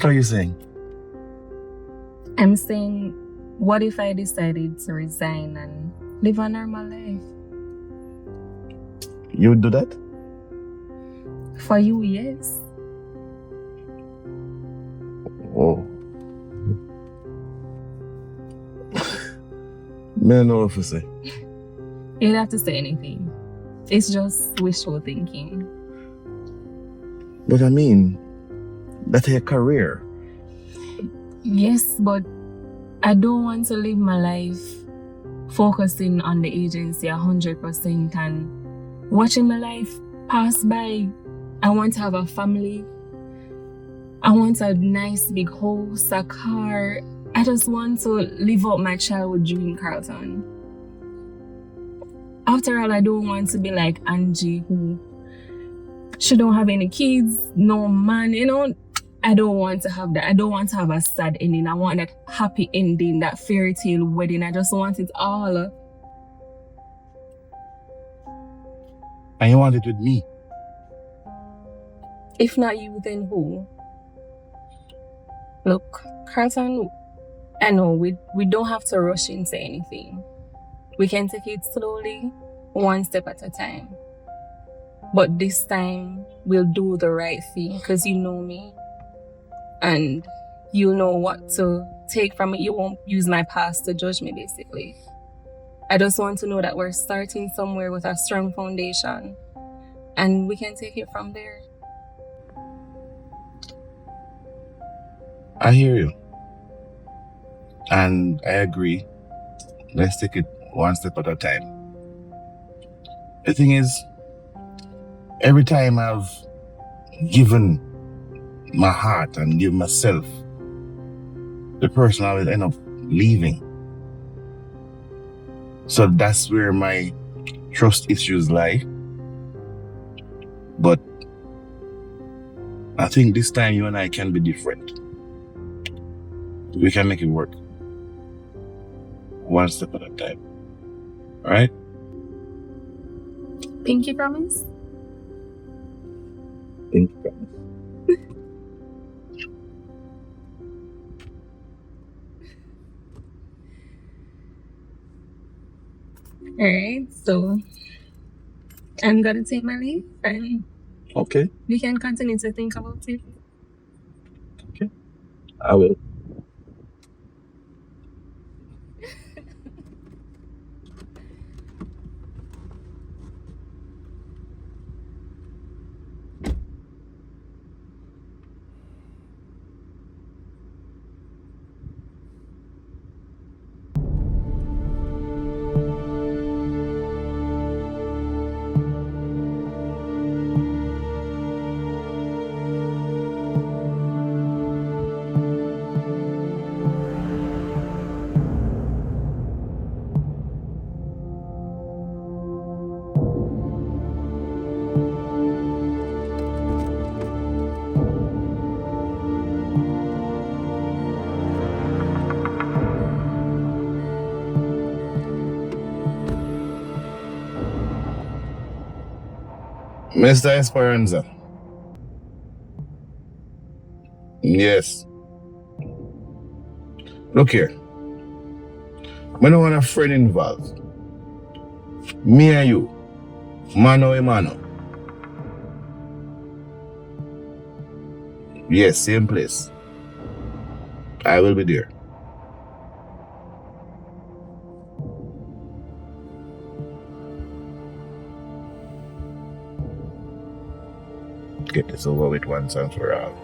What are you saying? I'm saying, what if I decided to resign and live a normal life? You would do that? For you, yes. Oh. Me know what to say. You don't have to say anything. It's just wishful thinking. But I mean, that's your career. Yes, but I don't want to live my life focusing on the agency 100% and watching my life pass by. I want to have a family. I want a nice big house, a car. I just want to live out my childhood dream, Carlton. After all, I don't want to be like Angie, who she don't have any kids, no man, you know. I don't want to have that. I don't want to have a sad ending. I want that happy ending, that fairy tale wedding. I just want it all. And you want it with me? If not you, then who? Look, Carlton, I know we don't have to rush into anything. We can take it slowly, one step at a time. But this time, we'll do the right thing because you know me. And you'll know what to take from it. You won't use my past to judge me, basically. I just want to know that we're starting somewhere with a strong foundation. And we can take it from there. I hear you. And I agree. Let's take it one step at a time. The thing is, every time I've given my heart and give myself, the person I will end up leaving. So that's where my trust issues lie. But I think this time you and I can be different. We can make it work. One step at a time. Alright? Pinky promise? Pinky promise. Alright, so I'm gonna take my leave and Okay. we can continue to think about it. Okay. I will. Mr. Xpressionz. Yes. Look here. I don't want a friend involved. Me and you. Mano a mano. Yes, same place. I will be there. Get this over with once and for all.